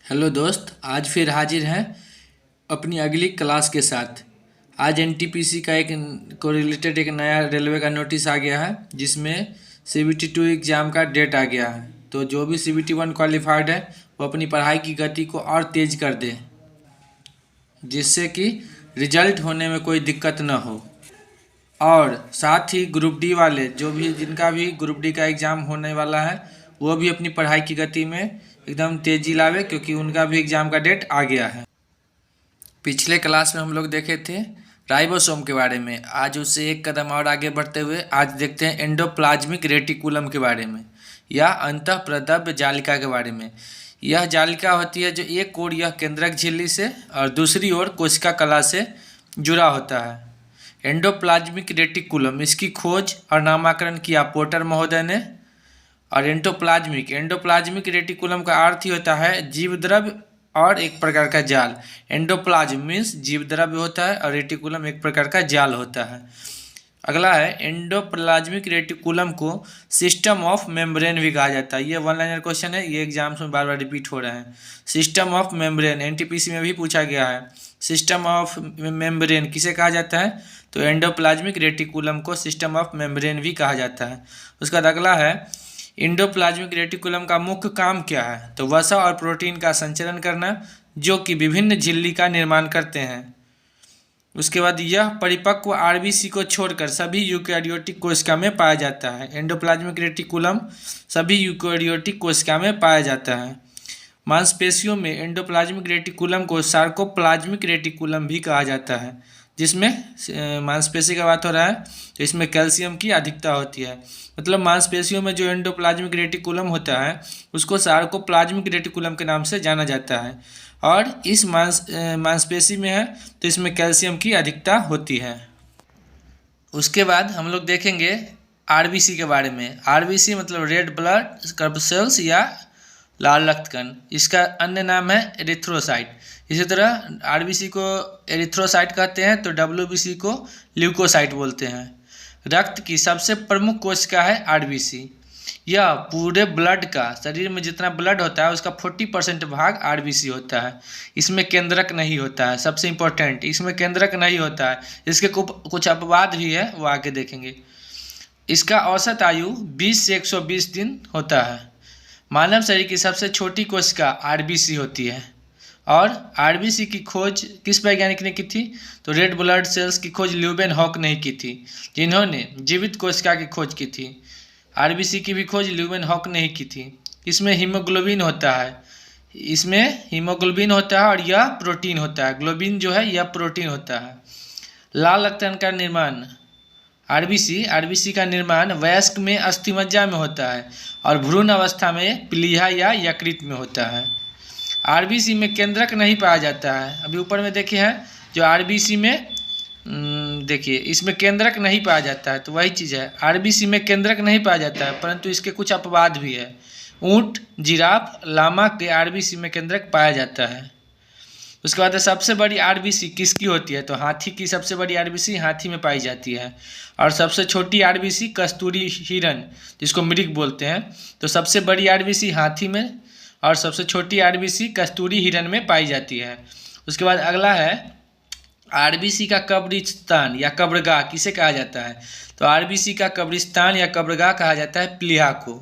Hello दोस्त, आज फिर हाजिर हैं अपनी अगली क्लास के साथ। आज एनटीपीसी का एक को रिलेटेड एक नया रेलवे का नोटिस आ गया है, जिसमें सीबीटी 2 एग्ज़ाम का डेट आ गया है। तो जो भी सीबीटी 1 क्वालिफाइड है वो अपनी पढ़ाई की गति को और तेज़ कर दे, जिससे कि रिजल्ट होने में कोई दिक्कत न हो। और साथ ही ग्रुप डी वाले जो भी जिनका भी ग्रुप डी का एग्ज़ाम होने वाला है, वो भी अपनी पढ़ाई की गति में एकदम तेज़ी लावे, क्योंकि उनका भी एग्ज़ाम का डेट आ गया है। पिछले क्लास में हम लोग देखे थे राइबोसोम के बारे में। आज उससे एक कदम और आगे बढ़ते हुए आज देखते हैं एंडोप्लाज्मिक रेटिकुलम के बारे में, या अंतःप्रद्रव्य जालिका के बारे में। यह जालिका होती है जो एक ओर यह केंद्रक झिल्ली से और दूसरी ओर कोशिका कला से जुड़ा होता है। एंडोप्लाज्मिक रेटिकुलम, इसकी खोज और नामकरण किया पोर्टर महोदय ने। और एंडोप्लाज्मिक रेटिकुलम का अर्थ ही होता है जीवद्रव्य और एक प्रकार का जाल। एंडोप्लाज्म मीन्स जीवद्रव्य होता है और रेटिकुलम एक प्रकार का जाल होता है। अगला है एंडोप्लाज्मिक रेटिकुलम को सिस्टम ऑफ मेम्ब्रेन भी कहा जाता है। ये वन लाइनर क्वेश्चन है, ये एग्जाम्स में बार बार रिपीट हो रहे हैं। सिस्टम ऑफ मेम्ब्रेन एनटीपीसी में भी पूछा गया है। सिस्टम ऑफ मेम्ब्रेन किसे कहा जाता है? तो एंडोप्लाज्मिक रेटिकुलम को सिस्टम ऑफ मेम्ब्रेन भी कहा जाता है। उसका अगला है एंडोप्लाज्मिक रेटिकुलम का मुख्य काम क्या है? तो वसा और प्रोटीन का संचरण करना, जो कि विभिन्न झिल्ली का निर्माण करते हैं। उसके बाद यह परिपक्व आरबीसी को छोड़कर सभी यूकैरियोटिक कोशिका में पाया जाता है। एंडोप्लाज्मिक रेटिकुलम सभी यूकैरियोटिक कोशिका में पाया जाता है। मांसपेशियों में एंडोप्लाज्मिक रेटिकुलम को सार्कोप्लाज्मिक रेटिकुलम भी कहा जाता है, जिसमें मांसपेशी का बात हो रहा है तो इसमें कैल्शियम की अधिकता होती है। मतलब मांसपेशियों में जो एंडोप्लाज्मिक रेटिकुलम होता है उसको सार्कोप्लाज्मिक रेटिकुलम के नाम से जाना जाता है, और इस मांसपेशी में है तो इसमें कैल्शियम की अधिकता होती है। उसके बाद हम लोग देखेंगे आरबीसी के बारे में। आरबीसी मतलब रेड ब्लड कर्पसेल्स या लाल रक्तकण। इसका अन्य नाम है एरिथ्रोसाइट। इसी तरह आरबीसी को एरिथ्रोसाइट कहते हैं तो डब्ल्यूबीसी को ल्यूकोसाइट बोलते हैं। रक्त की सबसे प्रमुख कोशिका है आरबीसी। यह पूरे ब्लड का, शरीर में जितना ब्लड होता है उसका 40% भाग आरबीसी होता है। इसमें केंद्रक नहीं होता है, सबसे इम्पोर्टेंट, इसमें केंद्रक नहीं होता है। इसके कुछ अपवाद भी है, वो आगे देखेंगे। इसका औसत आयु 20 से 120 दिन होता है। मानव शरीर की सबसे छोटी कोशिका आरबीसी होती है। और आरबीसी की खोज किस वैज्ञानिक ने की थी? तो रेड ब्लड सेल्स की खोज ल्यूवेनहॉक ने की थी, जिन्होंने जीवित कोशिका की खोज की थी। आरबीसी की भी खोज ल्यूवेनहॉक ने की थी। इसमें हीमोग्लोबिन होता है, और यह प्रोटीन होता है। ग्लोबिन जो है यह प्रोटीन होता है। लाल रक्तकण का निर्माण आरबीसी का निर्माण वयस्क में अस्थिमज्जा में होता है और भ्रूण अवस्था में प्लीहा या यकृत में होता है। आरबीसी में केंद्रक नहीं पाया जाता है। अभी ऊपर में देखिए है जो आरबीसी में देखिए इसमें केंद्रक नहीं पाया जाता है, तो वही चीज़ है, आरबीसी में केंद्रक नहीं पाया जाता है, परंतु इसके कुछ अपवाद भी है। ऊंट, जिराफ, लामा के आरबीसी में केंद्रक पाया जाता है। उसके बाद सबसे बड़ी आरबीसी किसकी होती है? तो हाथी की सबसे बड़ी आरबीसी हाथी में पाई जाती है। और सबसे छोटी आरबीसी कस्तूरी हिरण, जिसको मृग बोलते हैं, तो सबसे बड़ी आरबीसी हाथी में और सबसे छोटी आरबीसी कस्तूरी हिरण में पाई जाती है। उसके बाद अगला है आरबीसी का कब्रिस्तान या कब्रगाह किसे कहा जाता है? तो आरबीसी का कब्रिस्तान या कब्रगाह कहा जाता है प्लीहा को।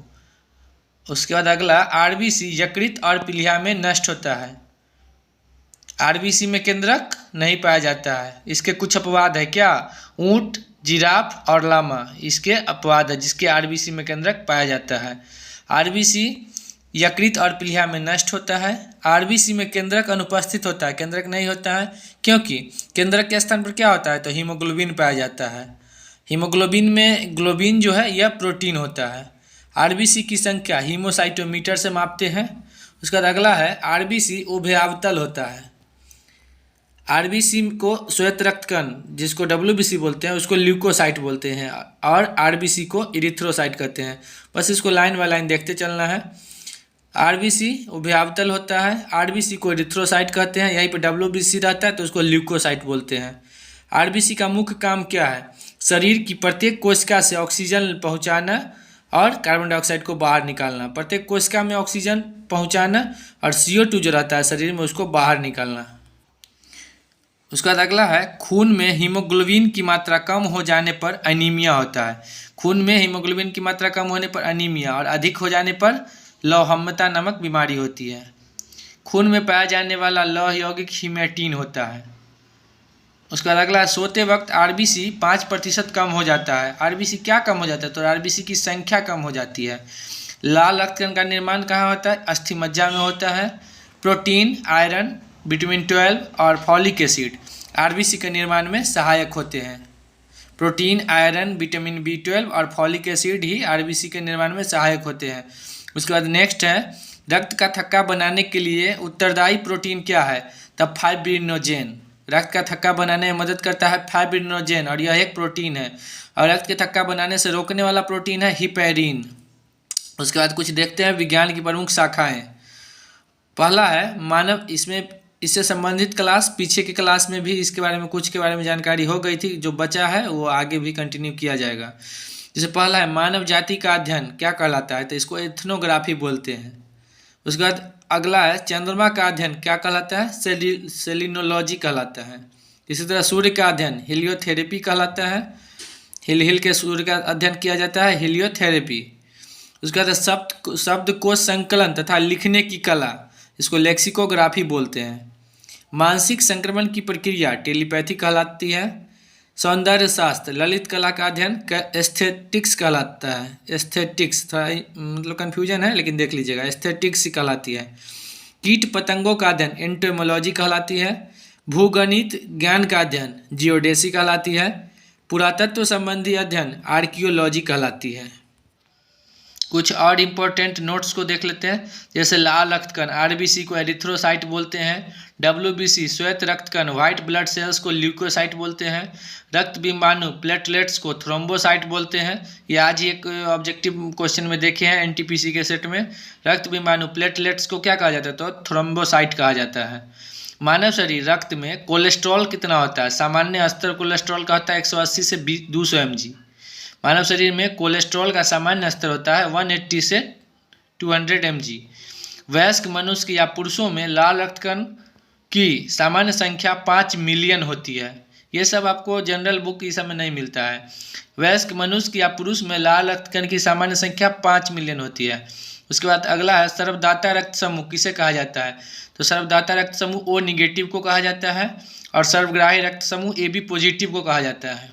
उसके बाद अगला आरबीसी यकृत और प्लीहा में नष्ट होता है। आरबीसी में केंद्रक नहीं पाया जाता है। इसके कुछ अपवाद है क्या? ऊंट, जिराफ और लामा, इसके अपवाद है जिसके आरबीसी में केंद्रक पाया जाता है। आरबीसी यकृत और प्लीहा में नष्ट होता है। आरबीसी में केंद्रक अनुपस्थित होता है, केंद्रक नहीं होता है, क्योंकि केंद्रक के स्थान पर क्या होता है? तो हीमोग्लोबिन पाया जाता है। हीमोग्लोबिन में ग्लोबिन जो है यह प्रोटीन होता है। आरबीसी की संख्या हीमोसाइटोमीटर से मापते हैं। उसके बाद अगला है आरबीसी उभयावतल होता है। आरबीसी को श्वेत रक्तकण, जिसको डब्ल्यूबीसी बोलते हैं, उसको ल्यूकोसाइट बोलते हैं, और आरबीसी को इरिथ्रोसाइट कहते हैं। बस इसको लाइन बाय लाइन देखते चलना है। आरबीसी उभयावतल होता है, आरबीसी को इरिथ्रोसाइट कहते हैं, यहीं पर डब्ल्यूबीसी रहता है तो उसको ल्यूकोसाइट बोलते हैं। आरबीसी का मुख्य काम क्या है? शरीर की प्रत्येक कोशिका से ऑक्सीजन पहुंचाना और कार्बन डाइऑक्साइड को बाहर निकालना, प्रत्येक कोशिका में ऑक्सीजन पहुंचाना और CO2 जो रहता है शरीर में उसको बाहर निकालना। उसके बाद अगला है खून में हीमोग्लोबिन की मात्रा कम हो जाने पर एनीमिया होता है। खून में हीमोग्लोबिन की मात्रा कम होने पर एनीमिया और अधिक हो जाने पर लौहमता नामक बीमारी होती है। खून में पाया जाने वाला लौह यौगिक हीमेटिन होता है। उसके बाद अगला सोते वक्त RBC 5% कम हो जाता है। RBC क्या कम हो जाता है? तो RBC की संख्या कम हो जाती है। लाल रक्तकण का निर्माण कहाँ होता है? अस्थि मज्जा में होता है। प्रोटीन, आयरन, विटामिन 12 और फॉलिक एसिड RBC के निर्माण में सहायक होते हैं। प्रोटीन, आयरन, विटामिन B12 और फॉलिक एसिड ही RBC के निर्माण में सहायक होते हैं। उसके बाद नेक्स्ट है रक्त का थक्का बनाने के लिए उत्तरदायी प्रोटीन क्या है? तब फाइब्रिनोजेन। रक्त का थक्का बनाने में मदद करता है फाइब्रिनोजेन और यह एक प्रोटीन है। और रक्त के थक्का बनाने से रोकने वाला प्रोटीन है हिपैरिन। उसके बाद कुछ देखते हैं विज्ञान की प्रमुख शाखाएं। पहला है मानव, इससे संबंधित क्लास पीछे की क्लास में भी इसके बारे में कुछ के बारे में जानकारी हो गई थी, जो बचा है वो आगे भी कंटिन्यू किया जाएगा। जैसे पहला है मानव जाति का अध्ययन क्या कहलाता है? तो इसको एथनोग्राफी बोलते हैं। उसके बाद अगला है चंद्रमा का अध्ययन क्या कहलाता है? सेलिनोलॉजी कहलाता है। इसी तरह सूर्य का अध्ययन हेलियोथेरेपी कहलाता है। हिल के सूर्य का अध्ययन किया जाता है हेलियोथेरेपी। उसके बाद शब्दकोश संकलन तथा लिखने की कला, इसको लेक्सिकोग्राफी बोलते हैं। मानसिक संक्रमण की प्रक्रिया टेलीपैथी कहलाती है। सौंदर्य शास्त्र ललित कला का अध्ययन एस्थेटिक्स कहलाता है। एस्थेटिक्स थोड़ा मतलब कन्फ्यूजन है लेकिन देख लीजिएगा, एस्थेटिक्स कहलाती है। कीट पतंगों का अध्ययन एंटोमोलॉजी कहलाती है। भूगणित ज्ञान का अध्ययन जियोडेसी कहलाती है। पुरातत्व संबंधी अध्ययन आर्कियोलॉजी कहलाती है। कुछ और इम्पोर्टेंट नोट्स को देख लेते हैं। जैसे लाल रक्तकण RBC को एरिथ्रोसाइट बोलते हैं। WBC श्वेत रक्तकण व्हाइट ब्लड सेल्स को ल्यूकोसाइट बोलते हैं। रक्त बिंबाणु प्लेटलेट्स को थ्रोम्बोसाइट बोलते हैं। ये आज ही एक ऑब्जेक्टिव क्वेश्चन में देखे हैं NTPC के सेट में। रक्त बिंबाणु प्लेटलेट्स को क्या कहा जाता है? तो थ्रोम्बोसाइट कहा जाता है। मानव शरीर रक्त में कोलेस्ट्रॉल कितना होता है? सामान्य स्तर कोलेस्ट्रॉल का होता है 180 से 200 mg। मानव शरीर में कोलेस्ट्रॉल का सामान्य स्तर होता है 180 से 200 mg। वयस्क मनुष्य या पुरुषों में लाल रक्तकण की सामान्य संख्या 5 मिलियन होती है। ये सब आपको जनरल बुक इस समय नहीं मिलता है। वयस्क मनुष्य या पुरुष में लाल रक्तकण की सामान्य संख्या 5 मिलियन होती है। उसके बाद अगला है सर्वदाता रक्त समूह किसे कहा जाता है? तो सर्वदाता रक्त समूह O निगेटिव को कहा जाता है और सर्वग्राही रक्त समूह AB पॉजिटिव को कहा जाता है।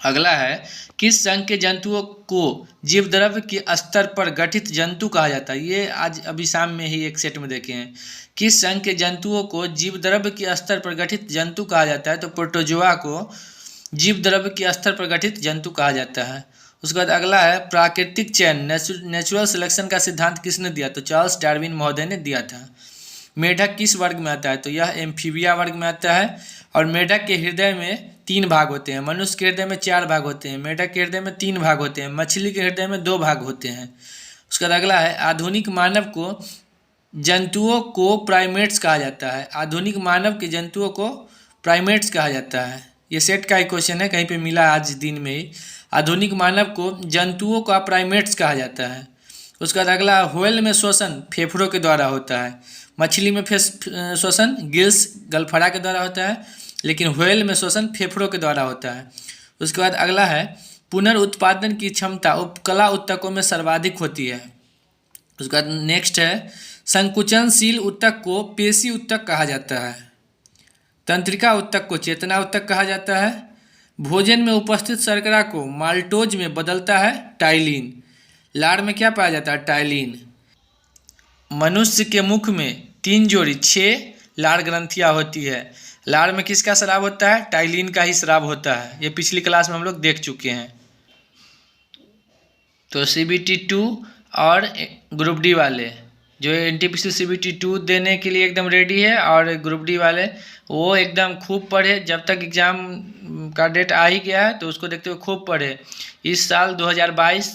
अगला है किस संघ के जंतुओं को जीव द्रव्य के स्तर पर गठित जंतु कहा जाता है? ये आज अभी शाम में ही एक सेट में देखे हैं। किस संघ के जंतुओं को जीव द्रव्य के स्तर पर गठित जंतु कहा जाता है? तो प्रोटोजोआ को जीव द्रव्य के स्तर पर गठित जंतु कहा जाता है। उसके बाद अगला है प्राकृतिक चयन नेचुरल सिलेक्शन का सिद्धांत किसने दिया? तो चार्ल्स डार्विन महोदय ने दिया था। मेढक किस वर्ग में आता है? तो यह एम्फीबिया वर्ग में आता है। और मेढक के हृदय में 3 भाग होते हैं। मनुष्य के हृदय में 4 भाग होते हैं। मेढक के हृदय में 3 भाग होते हैं। मछली के हृदय में 2 भाग होते हैं। उसके बाद अगला है आधुनिक मानव को जंतुओं को प्राइमेट्स कहा जाता है। आधुनिक मानव के जंतुओं को प्राइमेट्स कहा जाता है। ये सेट का एक क्वेश्चन है, कहीं पे मिला आज दिन में ही। आधुनिक मानव को जंतुओं का प्राइमेट्स कहा जाता है। उसके बाद अगला व्हेल में श्वसन फेफड़ों के द्वारा होता है। मछली में श्वसन गिल्स गलफड़ा के द्वारा होता है, लेकिन व्हेल में श्वसन फेफड़ों के द्वारा होता है। उसके बाद अगला है पुनर्उत्पादन की क्षमता उपकला ऊतकों में सर्वाधिक होती है। उसके बाद नेक्स्ट है संकुचनशील ऊतक को पेशी ऊतक कहा जाता है। तंत्रिका ऊतक को चेतना ऊतक कहा जाता है। भोजन में उपस्थित शर्करा को माल्टोज में बदलता है टाइलिन। लार में क्या पाया जाता है? टाइलिन। मनुष्य के मुख में 3 जोड़ी 6 लार ग्रंथियां होती है। लार में किसका स्राव होता है? टाइलिन का ही स्राव होता है। ये पिछली क्लास में हम लोग देख चुके हैं। तो CBT 2 और ग्रुप डी वाले जो NTPC CBT 2 देने के लिए एकदम रेडी है, और ग्रुप डी वाले वो एकदम खूब पढ़े। जब तक एग्ज़ाम का डेट आ ही गया है तो उसको देखते हुए खूब पढ़े। इस साल 2022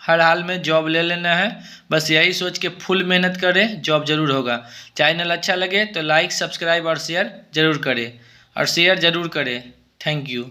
हर हाल में जॉब ले लेना है, बस यही सोच के फुल मेहनत करें, जॉब ज़रूर होगा। चैनल अच्छा लगे तो लाइक सब्सक्राइब और शेयर ज़रूर करें, और शेयर ज़रूर करें। Thank you.